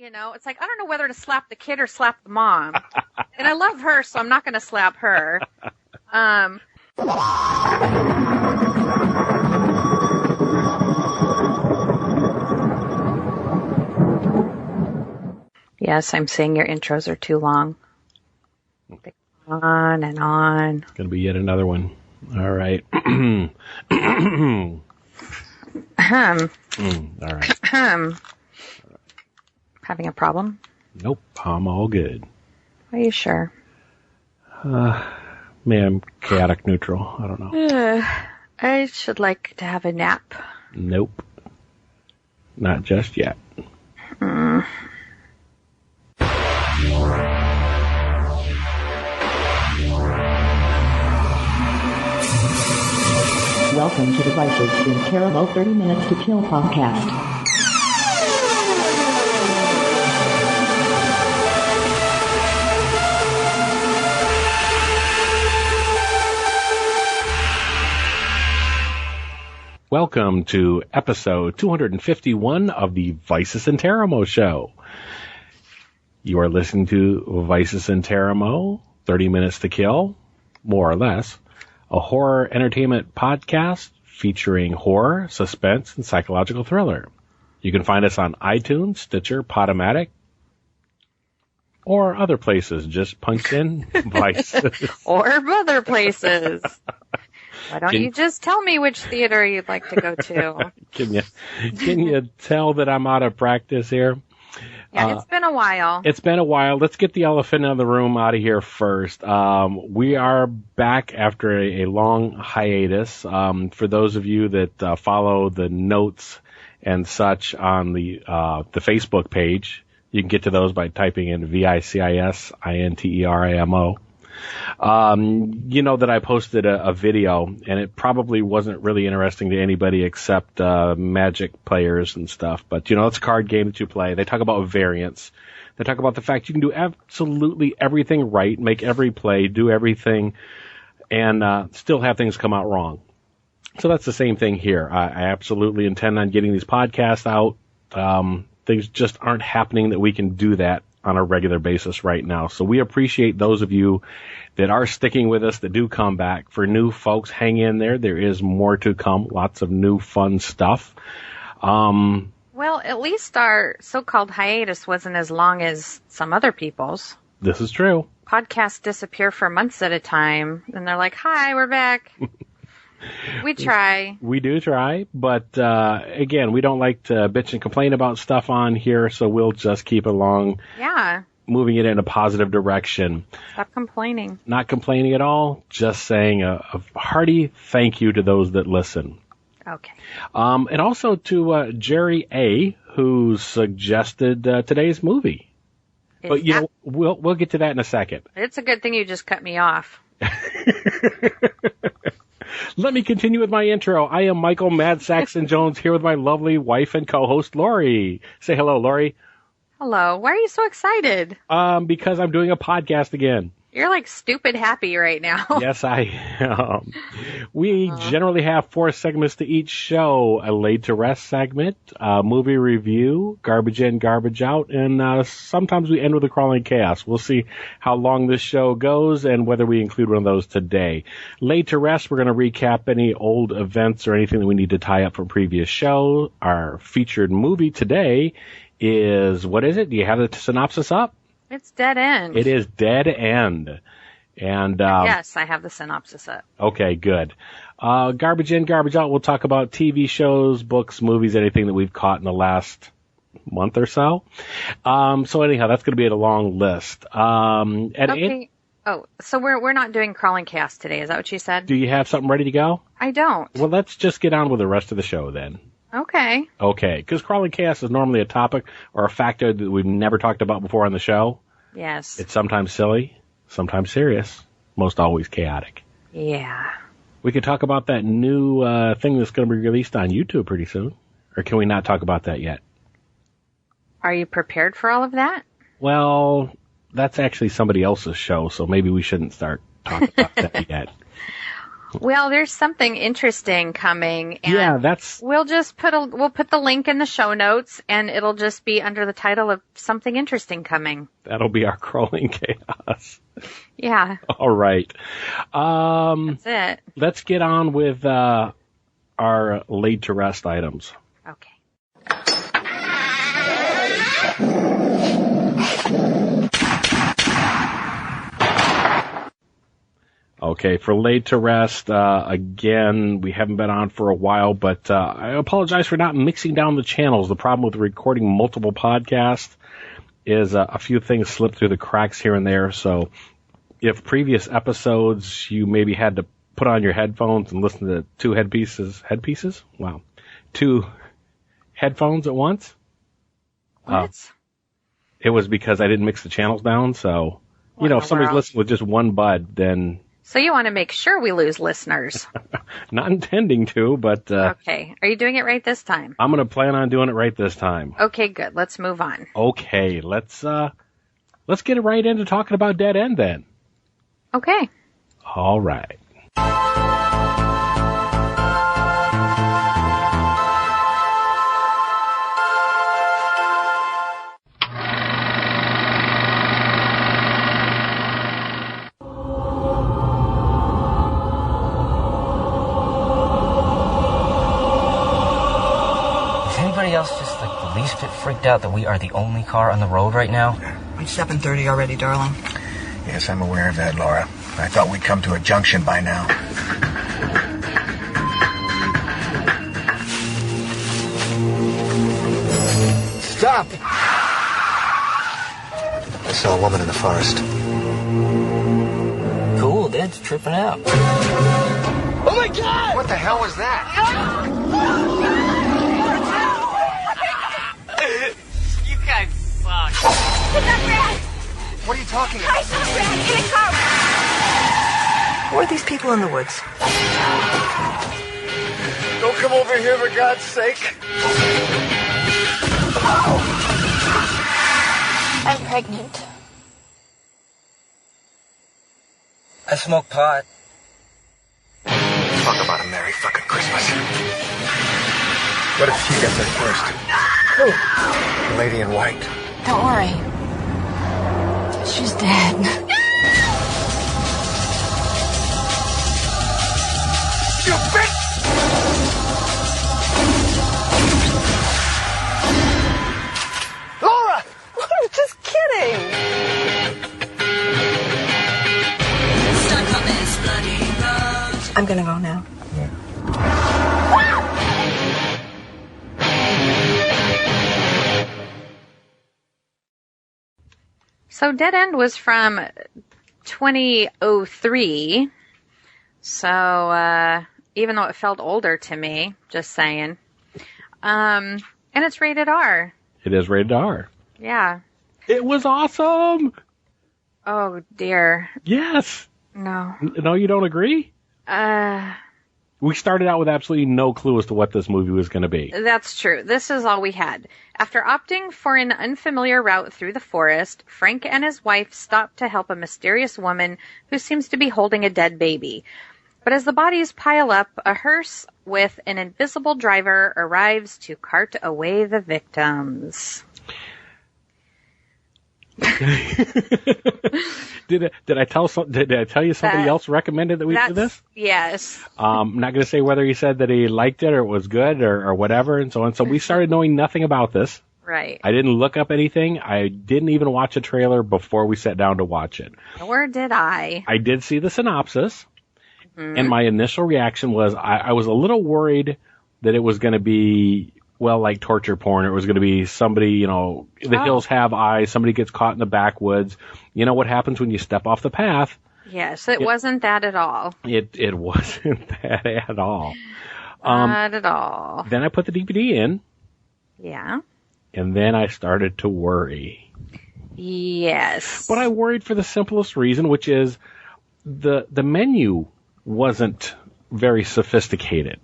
It's like, I don't know whether to slap the kid or slap the mom. And I love her, so I'm not going to slap her. Yes, I'm saying your intros are too long. On and on. It's going to be yet another one. All right. All right. Having a problem? Nope, I'm all good. Are you sure? Man, chaotic neutral. I don't know. I should like to have a nap. Nope. Not just yet. Welcome to the Vicis Interimo 30 Minutes to Kill podcast. Welcome to episode 251 of the Vicis Interimo show. You are listening to Vicis Interimo, 30 Minutes to Kill, more or less, a horror entertainment podcast featuring horror, suspense, and psychological thriller. You can find us on iTunes, Stitcher, Podomatic, or other places. Just punch in Vices. Or other places. Why don't you just tell me which theater you'd like to go to? Can you tell that I'm out of practice here? Yeah, it's been a while. It's been a while. Let's get the elephant in the room out of here first. We are back after a long hiatus. For those of you that follow the notes and such on the Facebook page, you can get to those by typing in VICISINTERIMO. You know that I posted a video, and it probably wasn't really interesting to anybody except Magic players and stuff. But, it's a card game that you play. They talk about variance. They talk about the fact you can do absolutely everything right, make every play, do everything, and still have things come out wrong. So that's the same thing here. I absolutely intend on getting these podcasts out. Things just aren't happening that we can do that on a regular basis right now. So we appreciate those of you that are sticking with us, that do come back. For new folks, hang in there. There is more to come. Lots of new fun stuff. Well, at least our so-called hiatus wasn't as long as some other people's. This is true. Podcasts disappear for months at a time, and they're like, hi, we're back. We try. We do try, but again, we don't like to bitch and complain about stuff on here, so we'll just keep along. Yeah. Moving it in a positive direction. Stop complaining. Not complaining at all, just saying a hearty thank you to those that listen. Okay. And also to Jerry A., who suggested today's movie. But we'll get to that in a second. It's a good thing you just cut me off. Let me continue with my intro. I am Michael Mad Saxon Jones here with my lovely wife and co-host, Lori. Say hello, Lori. Hello. Why are you so excited? Because I'm doing a podcast again. You're like stupid happy right now. Yes, I am. We generally have 4 segments to each show. A Laid to Rest segment, a movie review, garbage in, garbage out, and sometimes we end with a crawling chaos. We'll see how long this show goes and whether we include one of those today. Laid to Rest, we're going to recap any old events or anything that we need to tie up from previous show. Our featured movie today is, what is it? Do you have the synopsis up? It's Dead End. It is Dead End. And yes, I have the synopsis up. Okay, good. Garbage in, garbage out. We'll talk about TV shows, books, movies, anything that we've caught in the last month or so. So anyhow, that's going to be a long list. Okay. So we're not doing Crawling Chaos today. Is that what you said? Do you have something ready to go? I don't. Well, let's just get on with the rest of the show then. Okay. Okay, because Crawling Chaos is normally a topic or a factor that we've never talked about before on the show. Yes. It's sometimes silly, sometimes serious, most always chaotic. Yeah. We could talk about that new thing that's going to be released on YouTube pretty soon. Or can we not talk about that yet? Are you prepared for all of that? Well, that's actually somebody else's show, so maybe we shouldn't start talking about that yet. Well, there's something interesting coming. And yeah, we'll just put the link in the show notes, and it'll just be under the title of something interesting coming. That'll be our crawling chaos. Yeah. All right. That's it. Let's get on with our laid to rest items. Okay. Okay, for laid to rest, again, we haven't been on for a while, but I apologize for not mixing down the channels. The problem with recording multiple podcasts is a few things slip through the cracks here and there. So if previous episodes you maybe had to put on your headphones and listen to two headpieces? Wow. Two headphones at once? What? It was because I didn't mix the channels down, so, if somebody's listening with just one bud, then... So you want to make sure we lose listeners. Not intending to, but... okay. Are you doing it right this time? I'm going to plan on doing it right this time. Okay, good. Let's move on. Okay, let's get right into talking about Dead End then. Okay. All right. Else just the least bit freaked out that we are the only car on the road right now? It's 7:30 already, darling. Yes, I'm aware of that, Laura. I thought we'd come to a junction by now. Stop! I saw a woman in the forest. Cool, Dad's tripping out. Oh my God! What the hell was that? You guys suck. It's not Brad! What are you talking about? I saw Brad in a car! Who are these people in the woods? Don't come over here, for God's sake. I'm pregnant. I smoke pot. Talk about a Merry fucking Christmas. What if she gets it first? Who? The lady in white. Don't worry. She's dead. You bitch! Laura! I'm just kidding. Stuck on this bloody road. I'm gonna go now. So Dead End was from 2003. So even though it felt older to me, just saying. And it's rated R. It is rated R. Yeah. It was awesome! Oh, dear. Yes! No. No, you don't agree? We started out with absolutely no clue as to what this movie was going to be. That's true. This is all we had. After opting for an unfamiliar route through the forest, Frank and his wife stop to help a mysterious woman who seems to be holding a dead baby. But as the bodies pile up, a hearse with an invisible driver arrives to cart away the victims. Did I tell you somebody else recommended that we do this? Yes. I'm not going to say whether he said that he liked it or it was good or whatever and so on. So we started knowing nothing about this. Right. I didn't look up anything. I didn't even watch a trailer before we sat down to watch it. Nor did I. I did see the synopsis, and my initial reaction was I was a little worried that it was going to be, well, like torture porn. It was going to be somebody, the hills have eyes, somebody gets caught in the backwoods. You know what happens when you step off the path? Yes, it wasn't that at all. It wasn't that at all. Not at all. Then I put the DVD in. Yeah. And then I started to worry. Yes. But I worried for the simplest reason, which is the menu wasn't very sophisticated.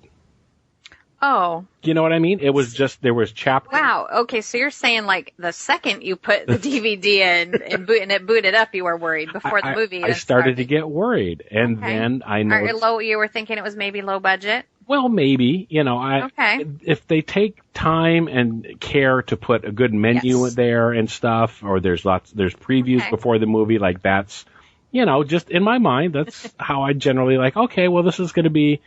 Oh. You know what I mean? It was just, there was chapters. Wow. Okay, so you're saying like the second you put the DVD in and it booted up, you were worried before the movie. I started to get worried, and then I know. You were thinking it was maybe low budget? Well, maybe. Okay. If they take time and care to put a good menu there and stuff, or there's previews before the movie, like that's, just in my mind, that's how I generally like, okay, well, this is going to be,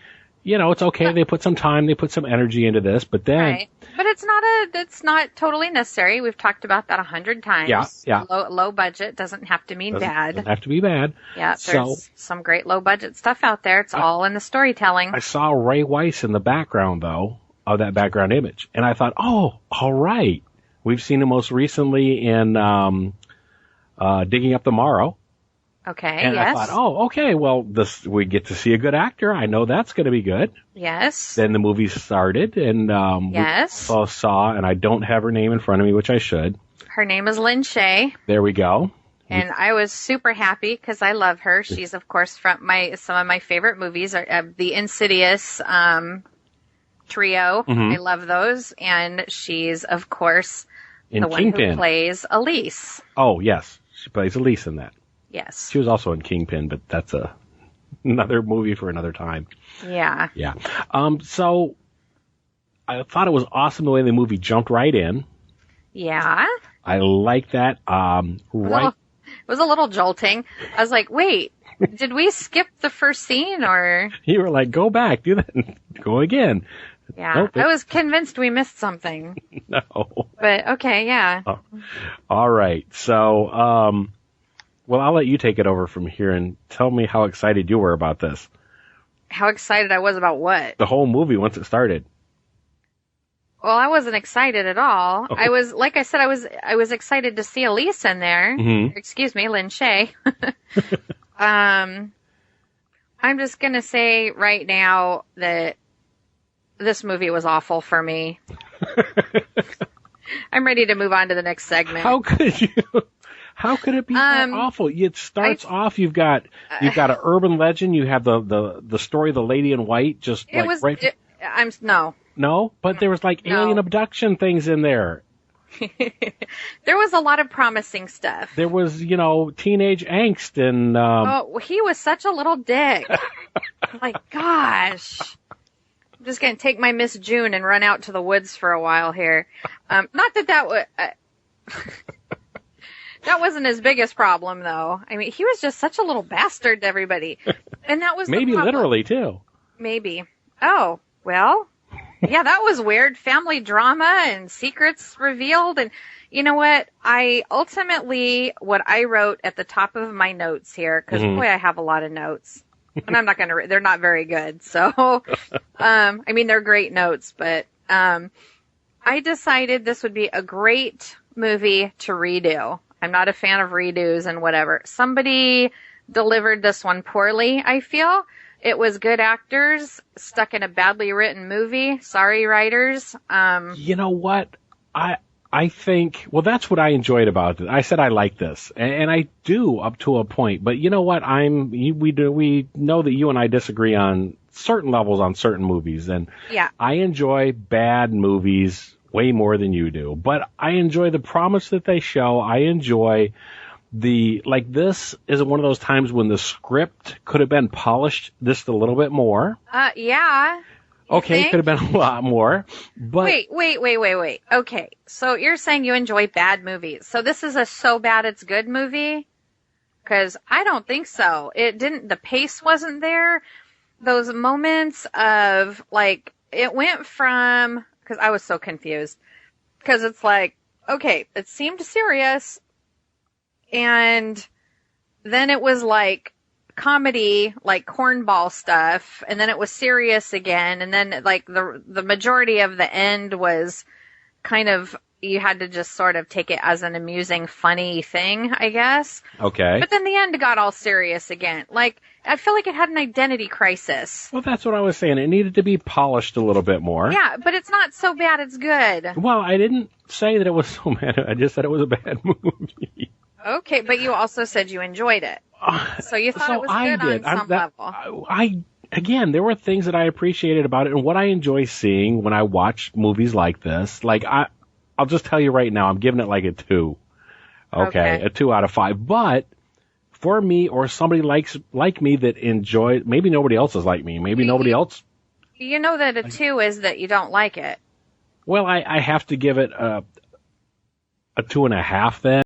it's okay. They put some time, they put some energy into this, but then. Right. But it's not totally necessary. We've talked about that 100 times. Yeah. Low budget doesn't have to mean bad. Doesn't have to be bad. Yeah, there's some great low budget stuff out there. It's all in the storytelling. I saw Ray Weiss in the background, though, of that background image. And I thought, oh, all right. We've seen him most recently in Digging Up the Morrow. Okay, and I thought, oh, okay, well, we get to see a good actor. I know that's going to be good. Yes. Then the movie started, and we saw, and I don't have her name in front of me, which I should. Her name is Lynn Shay. There we go. And I was super happy because I love her. She's, of course, from some of my favorite movies, the Insidious trio. I love those. And she's, of course, the one who plays Elise. Oh, yes. She plays Elise in that. Yes. She was also in Kingpin, but that's another movie for another time. Yeah. Yeah. So I thought it was awesome the way the movie jumped right in. Yeah. I like that. It was a little jolting. I was like, wait, did we skip the first scene or? You were like, go back, do that, go again. Yeah. Nope, I was convinced we missed something. No. But okay, yeah. Oh. All right. So, well, I'll let you take it over from here and tell me how excited you were about this. How excited I was about what? The whole movie once it started. Well, I wasn't excited at all. Oh. I was, like I said, I was excited to see Elise in there. Mm-hmm. Excuse me, Lynn Shay. I'm just gonna say right now that this movie was awful for me. I'm ready to move on to the next segment. How could you? How could it be that awful? It starts off. You've got an urban legend. You have the story of the Lady in White. No, but there was like alien abduction things in there. There was a lot of promising stuff. There was, teenage angst and. He was such a little dick. Like, gosh. I'm just gonna take my Miss June and run out to the woods for a while here. Not that would. That wasn't his biggest problem, though. I mean, he was just such a little bastard to everybody. And that was maybe literally, too. Maybe. Oh, well, yeah, that was weird. Family drama and secrets revealed. And you know what? What I wrote at the top of my notes here, because boy, I have a lot of notes. And I'm not going to, they're not very good. So, I mean, they're great notes, but I decided this would be a great movie to redo. I'm not a fan of redos and whatever. Somebody delivered this one poorly, I feel. It was good actors stuck in a badly written movie. Sorry, writers. You know what? I think, well, that's what I enjoyed about it. I said I like this, and I do up to a point. But you know what? We know that you and I disagree on certain levels on certain movies, and I enjoy bad movies way more than you do. But I enjoy the promise that they show. I enjoy this isn't one of those times when the script could have been polished just a little bit more. Yeah. Okay, could have been a lot more. But Wait. Okay, so you're saying you enjoy bad movies. So this is a so bad it's good movie? Because I don't think so. The pace wasn't there. Those moments of, it went from, because I was so confused. Because it's like, okay, it seemed serious. And then it was like comedy, like cornball stuff, and then it was serious again, and then like the majority of the end was kind of, you had to just sort of take it as an amusing, funny thing, I guess. Okay. But then the end got all serious again. Like, I feel like it had an identity crisis. Well, that's what I was saying. It needed to be polished a little bit more. Yeah, but it's not so bad it's good. Well, I didn't say that it was so bad. I just said it was a bad movie. Okay, but you also said you enjoyed it. So you thought it was good on some level. again, there were things that I appreciated about it, and what I enjoy seeing when I watch movies like this. Like I'll just tell you right now, I'm giving it like a 2. Okay, a 2 out of 5. But for me or somebody like me that enjoy, maybe nobody else is like me. Maybe nobody else. You know that a 2 is that you don't like it. Well, I have to give it a 2.5 then.